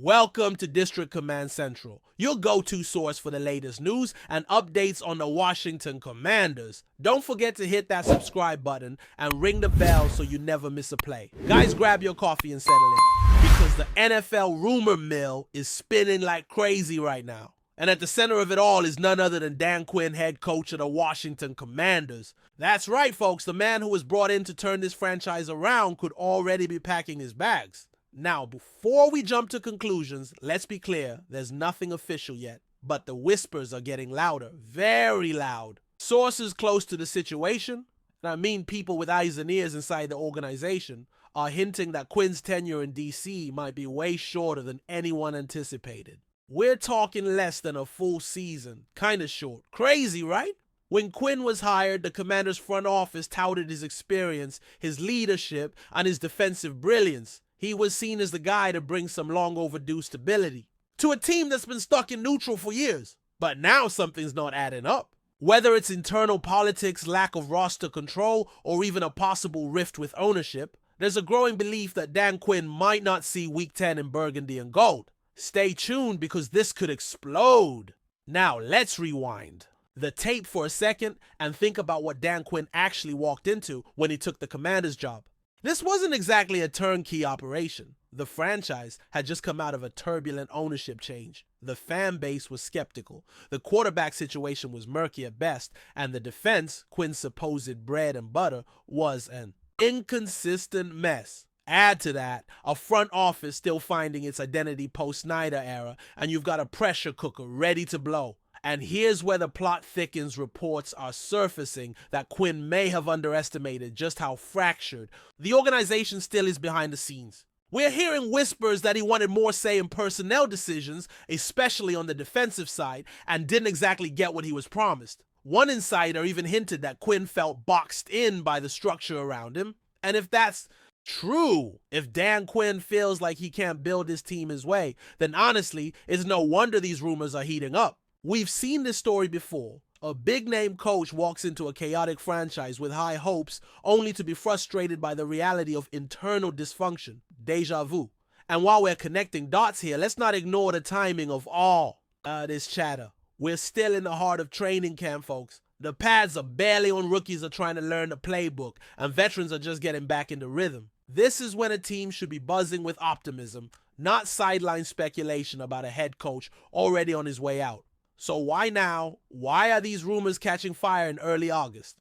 Welcome to District Command Central, your go-to source for the latest news and updates on the Washington Commanders. Don't forget to hit that subscribe button and ring the bell so you never miss a play. Guys, grab your coffee and settle in, because the NFL rumor mill is spinning like crazy right now. And at the center of it all is none other than Dan Quinn, head coach of the Washington Commanders. That's right, folks, the man who was brought in to turn this franchise around could already be packing his bags. Now, before we jump to conclusions, let's be clear, there's nothing official yet, but the whispers are getting louder, very loud. Sources close to the situation, and I mean people with eyes and ears inside the organization, are hinting that Quinn's tenure in DC might be way shorter than anyone anticipated. We're talking less than a full season, kinda short. Crazy, right? When Quinn was hired, the Commanders' front office touted his experience, his leadership, and his defensive brilliance. He was seen as the guy to bring some long overdue stability to a team that's been stuck in neutral for years. But now something's not adding up. Whether it's internal politics, lack of roster control, or even a possible rift with ownership, there's a growing belief that Dan Quinn might not see Week 10 in burgundy and gold. Stay tuned, because this could explode. Now let's rewind the tape for a second and think about what Dan Quinn actually walked into when he took the Commanders job. This wasn't exactly a turnkey operation. The franchise had just come out of a turbulent ownership change. The fan base was skeptical. The quarterback situation was murky at best, and the defense, Quinn's supposed bread and butter, was an inconsistent mess. Add to that a front office still finding its identity post-Snyder era, and you've got a pressure cooker ready to blow. And here's where the plot thickens. Reports are surfacing that Quinn may have underestimated just how fractured the organization still is behind the scenes. We're hearing whispers that he wanted more say in personnel decisions, especially on the defensive side, and didn't exactly get what he was promised. One insider even hinted that Quinn felt boxed in by the structure around him. And if that's true, if Dan Quinn feels like he can't build his team his way, then honestly, it's no wonder these rumors are heating up. We've seen this story before. A big-name coach walks into a chaotic franchise with high hopes, only to be frustrated by the reality of internal dysfunction. Deja vu. And while we're connecting dots here, let's not ignore the timing of all this chatter. We're still in the heart of training camp, folks. The pads are barely on, rookies are trying to learn the playbook, and veterans are just getting back into rhythm. This is when a team should be buzzing with optimism, not sideline speculation about a head coach already on his way out. So why now? Why are these rumors catching fire in early August?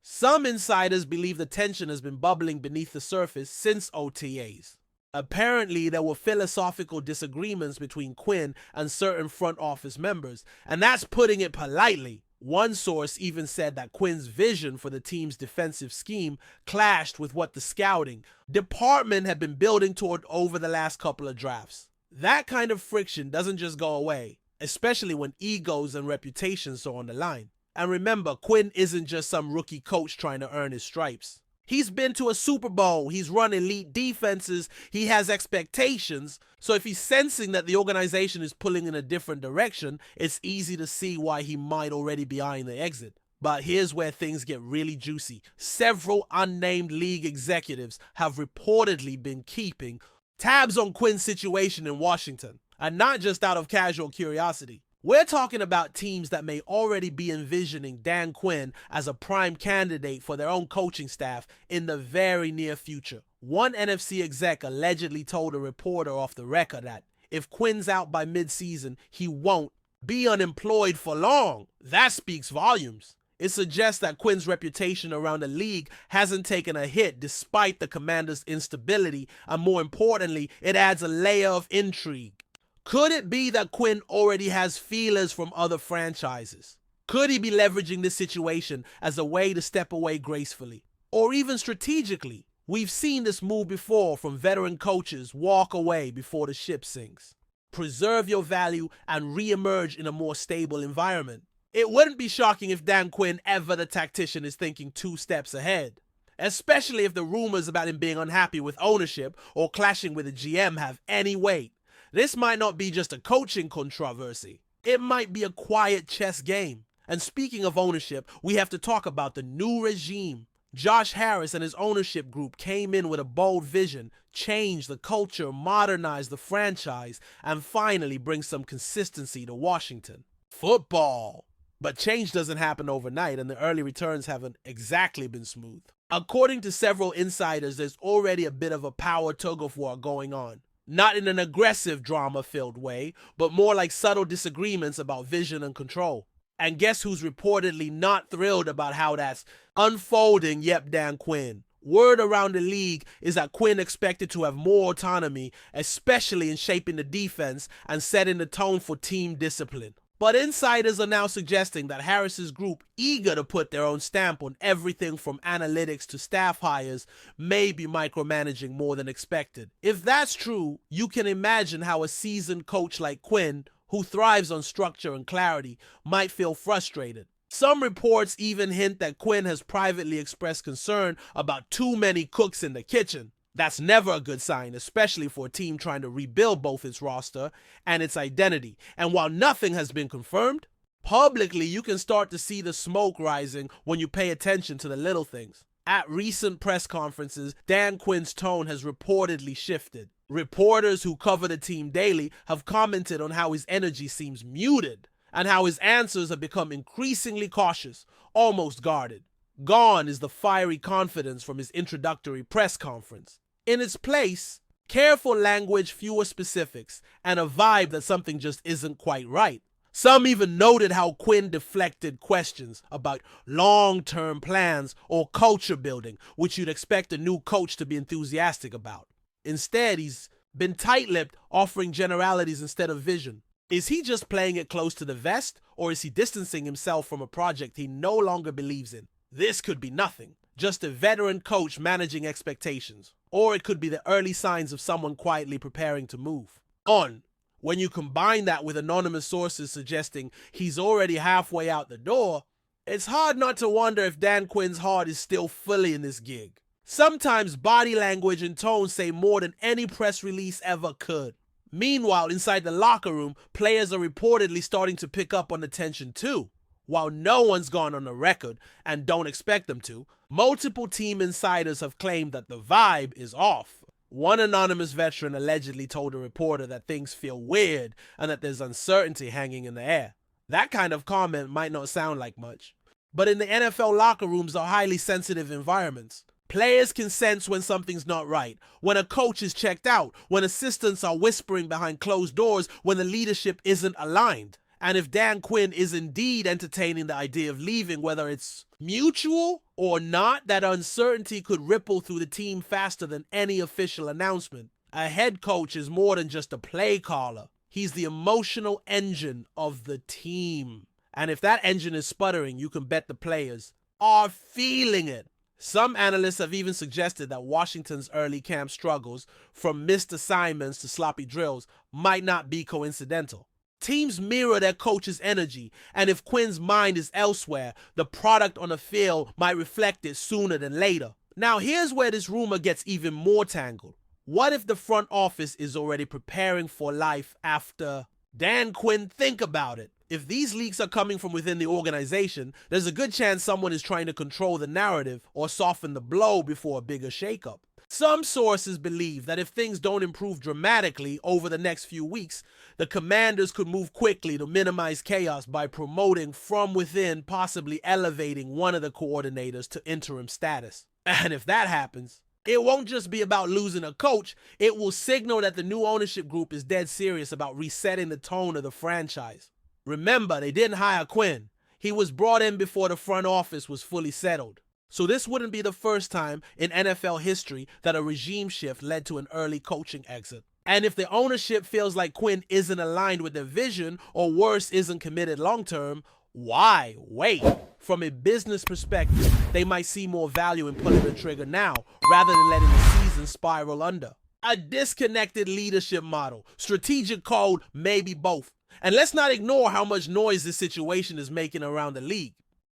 Some insiders believe the tension has been bubbling beneath the surface since OTAs. Apparently, there were philosophical disagreements between Quinn and certain front office members, and that's putting it politely. One source even said that Quinn's vision for the team's defensive scheme clashed with what the scouting department had been building toward over the last couple of drafts. That kind of friction doesn't just go away, especially when egos and reputations are on the line. And remember, Quinn isn't just some rookie coach trying to earn his stripes. He's been to a Super Bowl, he's run elite defenses, he has expectations. So if he's sensing that the organization is pulling in a different direction, it's easy to see why he might already be eyeing the exit. But here's where things get really juicy. Several unnamed league executives have reportedly been keeping tabs on Quinn's situation in Washington, and not just out of casual curiosity. We're talking about teams that may already be envisioning Dan Quinn as a prime candidate for their own coaching staff in the very near future. One NFC exec allegedly told a reporter off the record that if Quinn's out by mid-season, he won't be unemployed for long. That speaks volumes. It suggests that Quinn's reputation around the league hasn't taken a hit despite the Commanders' instability, and more importantly, it adds a layer of intrigue. Could it be that Quinn already has feelers from other franchises? Could he be leveraging this situation as a way to step away gracefully? Or even strategically? We've seen this move before from veteran coaches walk away before the ship sinks. Preserve your value and re-emerge in a more stable environment. It wouldn't be shocking if Dan Quinn, ever the tactician, is thinking 2 steps ahead. Especially if the rumors about him being unhappy with ownership or clashing with the GM have any weight. This might not be just a coaching controversy. It might be a quiet chess game. And speaking of ownership, we have to talk about the new regime. Josh Harris and his ownership group came in with a bold vision, change the culture, modernize the franchise, and finally bring some consistency to Washington. Football! But change doesn't happen overnight, and the early returns haven't exactly been smooth. According to several insiders, there's already a bit of a power tug-of-war going on. Not in an aggressive, drama-filled way, but more like subtle disagreements about vision and control. And guess who's reportedly not thrilled about how that's unfolding? Yep, Dan Quinn. Word around the league is that Quinn expected to have more autonomy, especially in shaping the defense and setting the tone for team discipline. But insiders are now suggesting that Harris's group, eager to put their own stamp on everything from analytics to staff hires, may be micromanaging more than expected. If that's true, you can imagine how a seasoned coach like Quinn, who thrives on structure and clarity, might feel frustrated. Some reports even hint that Quinn has privately expressed concern about too many cooks in the kitchen. That's never a good sign, especially for a team trying to rebuild both its roster and its identity. And while nothing has been confirmed, publicly you can start to see the smoke rising when you pay attention to the little things. At recent press conferences, Dan Quinn's tone has reportedly shifted. Reporters who cover the team daily have commented on how his energy seems muted and how his answers have become increasingly cautious, almost guarded. Gone is the fiery confidence from his introductory press conference. In its place, careful language, fewer specifics, and a vibe that something just isn't quite right. Some even noted how Quinn deflected questions about long-term plans or culture building, which you'd expect a new coach to be enthusiastic about. Instead, he's been tight-lipped, offering generalities instead of vision. Is he just playing it close to the vest, or is he distancing himself from a project he no longer believes in? This could be nothing, just a veteran coach managing expectations. Or it could be the early signs of someone quietly preparing to move on. When you combine that with anonymous sources suggesting he's already halfway out the door, it's hard not to wonder if Dan Quinn's heart is still fully in this gig. Sometimes body language and tone say more than any press release ever could. Meanwhile, inside the locker room, players are reportedly starting to pick up on the tension too. While no one's gone on the record, and don't expect them to, multiple team insiders have claimed that the vibe is off. One anonymous veteran allegedly told a reporter that things feel weird and that there's uncertainty hanging in the air. That kind of comment might not sound like much, but in the NFL locker rooms are highly sensitive environments. Players can sense when something's not right, when a coach is checked out, when assistants are whispering behind closed doors, when the leadership isn't aligned. And if Dan Quinn is indeed entertaining the idea of leaving, whether it's mutual or not, that uncertainty could ripple through the team faster than any official announcement. A head coach is more than just a play caller. He's the emotional engine of the team. And if that engine is sputtering, you can bet the players are feeling it. Some analysts have even suggested that Washington's early camp struggles, from missed assignments to sloppy drills, might not be coincidental. Teams mirror their coach's energy, and if Quinn's mind is elsewhere, the product on the field might reflect it sooner than later. Now here's where this rumor gets even more tangled. What if the front office is already preparing for life after Dan Quinn? Think about it. If these leaks are coming from within the organization, there's a good chance someone is trying to control the narrative or soften the blow before a bigger shakeup. Some sources believe that if things don't improve dramatically over the next few weeks, the Commanders could move quickly to minimize chaos by promoting from within, possibly elevating one of the coordinators to interim status. And if that happens, it won't just be about losing a coach, it will signal that the new ownership group is dead serious about resetting the tone of the franchise. Remember, they didn't hire Quinn. He was brought in before the front office was fully settled. So this wouldn't be the first time in NFL history that a regime shift led to an early coaching exit. And if the ownership feels like Quinn isn't aligned with their vision, or worse, isn't committed long-term, why wait? From a business perspective, they might see more value in pulling the trigger now, rather than letting the season spiral under. A disconnected leadership model, strategic code, maybe both. And let's not ignore how much noise this situation is making around the league.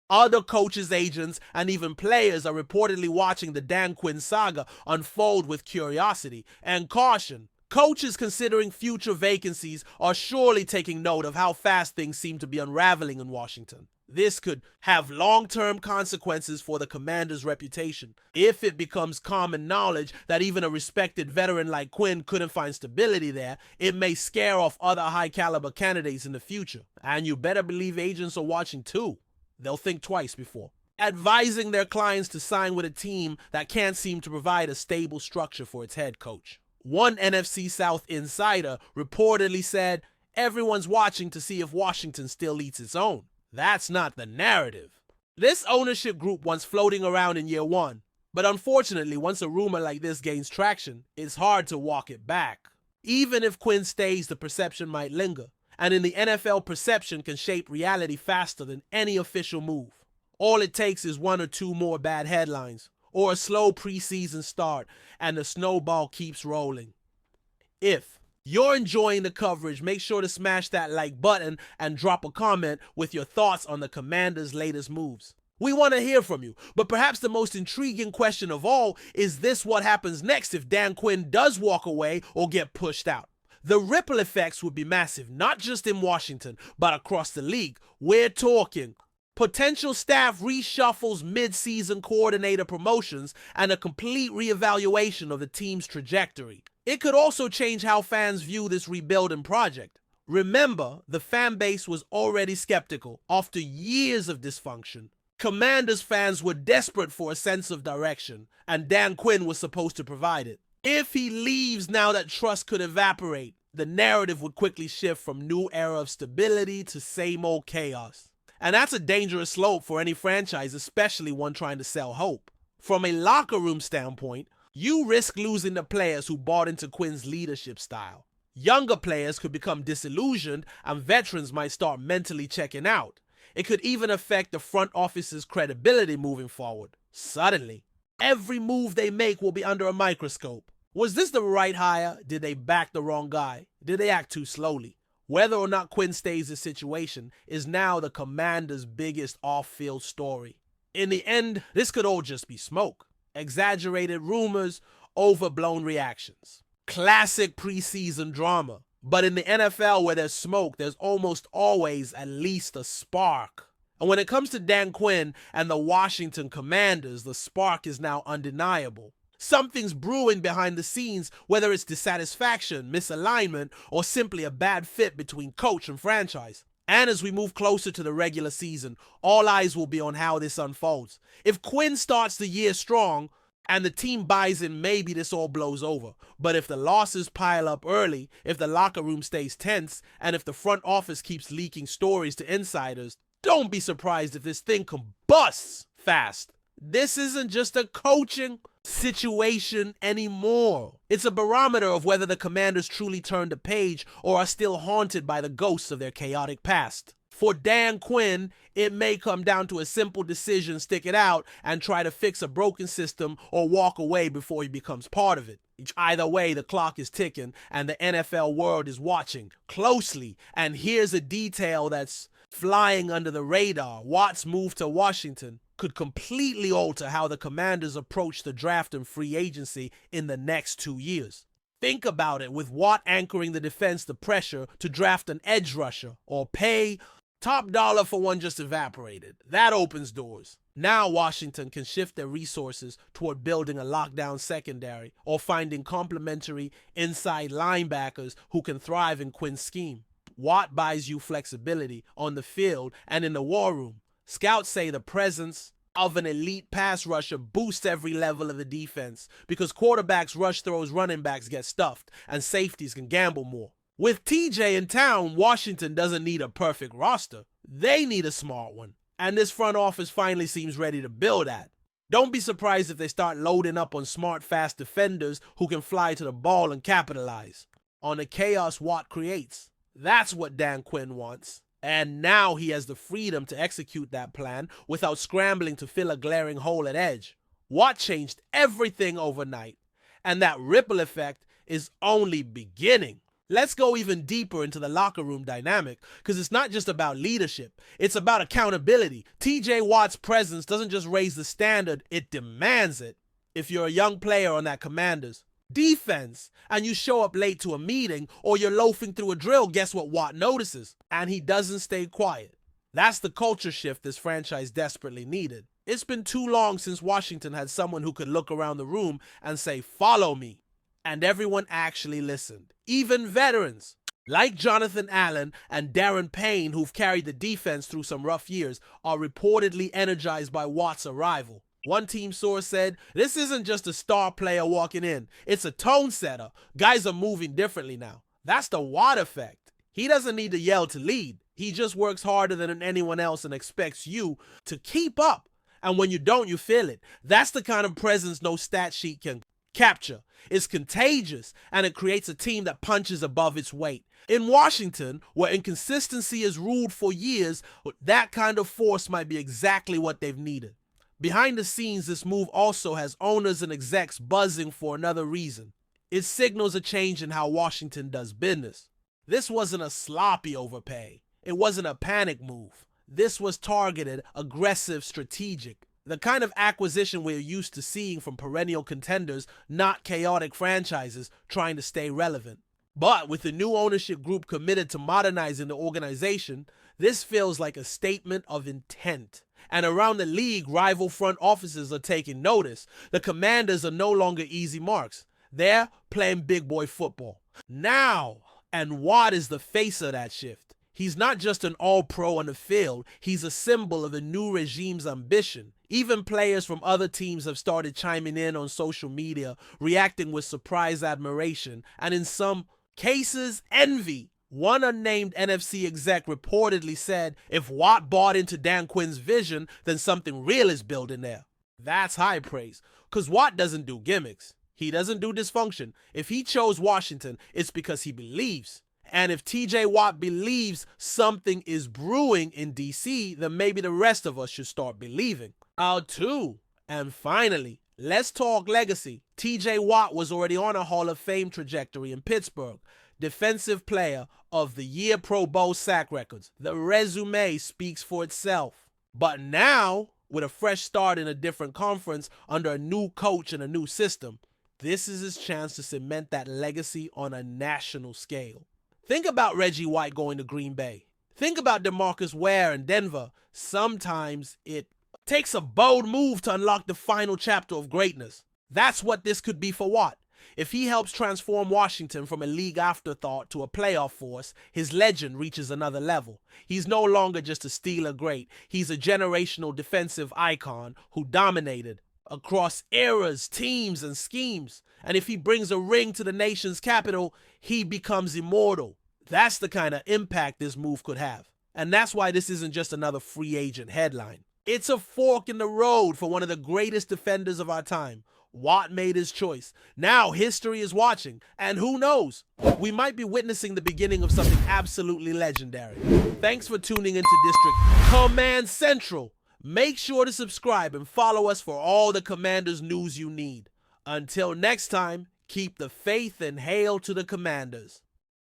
Other coaches, agents, and even players are reportedly watching the Dan Quinn saga unfold with curiosity and caution. Coaches considering future vacancies are surely taking note of how fast things seem to be unraveling in Washington. This could have long-term consequences for the Commanders' reputation. If it becomes common knowledge that even a respected veteran like Quinn couldn't find stability there, it may scare off other high-caliber candidates in the future. And you better believe agents are watching too. They'll think twice before advising their clients to sign with a team that can't seem to provide a stable structure for its head coach. One NFC South insider reportedly said, "Everyone's watching to see if Washington still eats its own." That's not the narrative. This ownership group wants floating around in year one, but unfortunately, once a rumor like this gains traction, it's hard to walk it back. Even if Quinn stays, the perception might linger, and in the NFL, perception can shape reality faster than any official move. All it takes is one or two more bad headlines, or a slow preseason start, and the snowball keeps rolling. If you're enjoying the coverage, make sure to smash that like button and drop a comment with your thoughts on the Commanders' latest moves. We want to hear from you, but perhaps the most intriguing question of all is this: what happens next if Dan Quinn does walk away or get pushed out? The ripple effects would be massive, not just in Washington, but across the league. We're talking potential staff reshuffles, mid-season coordinator promotions, and a complete reevaluation of the team's trajectory. It could also change how fans view this rebuilding project. Remember, the fan base was already skeptical after years of dysfunction. Commanders fans were desperate for a sense of direction, and Dan Quinn was supposed to provide it. If he leaves now, that trust could evaporate. The narrative would quickly shift from new era of stability to same old chaos. And that's a dangerous slope for any franchise, especially one trying to sell hope. From a locker room standpoint, you risk losing the players who bought into Quinn's leadership style. Younger players could become disillusioned, and veterans might start mentally checking out. It could even affect the front office's credibility moving forward. Suddenly, every move they make will be under a microscope. Was this the right hire? Did they back the wrong guy? Did they act too slowly? Whether or not Quinn stays in situation is now the Commanders' biggest off-field story. In the end, this could all just be smoke. Exaggerated rumors, overblown reactions. Classic preseason drama. But in the NFL, where there's smoke, there's almost always at least a spark. And when it comes to Dan Quinn and the Washington Commanders, the spark is now undeniable. Something's brewing behind the scenes, whether it's dissatisfaction, misalignment, or simply a bad fit between coach and franchise. And as we move closer to the regular season, all eyes will be on how this unfolds. If Quinn starts the year strong and the team buys in, maybe this all blows over. But if the losses pile up early, if the locker room stays tense, and if the front office keeps leaking stories to insiders, don't be surprised if this thing combusts fast. This isn't just a coaching situation anymore. It's a barometer of whether the Commanders truly turned a page or are still haunted by the ghosts of their chaotic past. For Dan Quinn, it may come down to a simple decision: stick it out and try to fix a broken system, or walk away before he becomes part of it. Either way, the clock is ticking and the NFL world is watching closely. And here's a detail that's flying under the radar. Watt's move to Washington could completely alter how the Commanders approach the draft and free agency in the next 2 years. Think about it, with Watt anchoring the defense, the pressure to draft an edge rusher or pay top dollar for one just evaporated. That opens doors. Now Washington can shift their resources toward building a lockdown secondary or finding complementary inside linebackers who can thrive in Quinn's scheme. Watt buys you flexibility on the field and in the war room. Scouts say the presence of an elite pass rusher boosts every level of the defense because quarterbacks rush throws, running backs get stuffed, and safeties can gamble more. With TJ in town, Washington doesn't need a perfect roster. They need a smart one. And this front office finally seems ready to build that. Don't be surprised if they start loading up on smart, fast defenders who can fly to the ball and capitalize on the chaos Watt creates. That's what Dan Quinn wants. And now he has the freedom to execute that plan without scrambling to fill a glaring hole at edge. Watt changed everything overnight, and that ripple effect is only beginning. Let's go even deeper into the locker room dynamic, because it's not just about leadership, it's about accountability. TJ Watt's presence doesn't just raise the standard, it demands it. If you're a young player on that Commanders defense and you show up late to a meeting or you're loafing through a drill, guess what Watt notices? And he doesn't stay quiet. That's the culture shift this franchise desperately needed. It's been too long since Washington had someone who could look around the room and say, "Follow me." And everyone actually listened. Even veterans like Jonathan Allen and Darren Payne, who've carried the defense through some rough years, are reportedly energized by Watt's arrival. One team source said, "This isn't just a star player walking in. It's a tone setter. Guys are moving differently now." That's the Watt effect. He doesn't need to yell to lead. He just works harder than anyone else and expects you to keep up. And when you don't, you feel it. That's the kind of presence no stat sheet can capture. It's contagious, and it creates a team that punches above its weight. In Washington, where inconsistency has ruled for years, that kind of force might be exactly what they've needed. Behind the scenes, this move also has owners and execs buzzing for another reason. It signals a change in how Washington does business. This wasn't a sloppy overpay. It wasn't a panic move. This was targeted, aggressive, strategic. The kind of acquisition we're used to seeing from perennial contenders, not chaotic franchises trying to stay relevant. But with the new ownership group committed to modernizing the organization, this feels like a statement of intent. And around the league, rival front offices are taking notice. The Commanders are no longer easy marks. They're playing big boy football. Now, and Watt is the face of that shift. He's not just an all-pro on the field, he's a symbol of the new regime's ambition. Even players from other teams have started chiming in on social media, reacting with surprise admiration, and in some cases, envy. One unnamed NFC exec reportedly said, "If Watt bought into Dan Quinn's vision, then something real is building there." That's high praise, because Watt doesn't do gimmicks. He doesn't do dysfunction. If he chose Washington, it's because he believes. And if TJ Watt believes something is brewing in DC, then maybe the rest of us should start believing. Too. And finally, let's talk legacy. TJ Watt was already on a Hall of Fame trajectory in Pittsburgh. Defensive Player of the Year, Pro Bowl sack records. The resume speaks for itself. But now, with a fresh start in a different conference, under a new coach and a new system, this is his chance to cement that legacy on a national scale. Think about Reggie White going to Green Bay. Think about DeMarcus Ware in Denver. Sometimes it takes a bold move to unlock the final chapter of greatness. That's what this could be for Watt. If he helps transform Washington from a league afterthought to a playoff force, his legend reaches another level. He's no longer just a Steeler great. He's a generational defensive icon who dominated across eras, teams, and schemes. And if he brings a ring to the nation's capital, he becomes immortal. That's the kind of impact this move could have. And that's why this isn't just another free agent headline. It's a fork in the road for one of the greatest defenders of our time. Watt made his choice. Now history is watching, and who knows? We might be witnessing the beginning of something absolutely legendary. Thanks for tuning into District Command Central. Make sure to subscribe and follow us for all the Commanders news you need. Until next time, keep the faith and hail to the Commanders.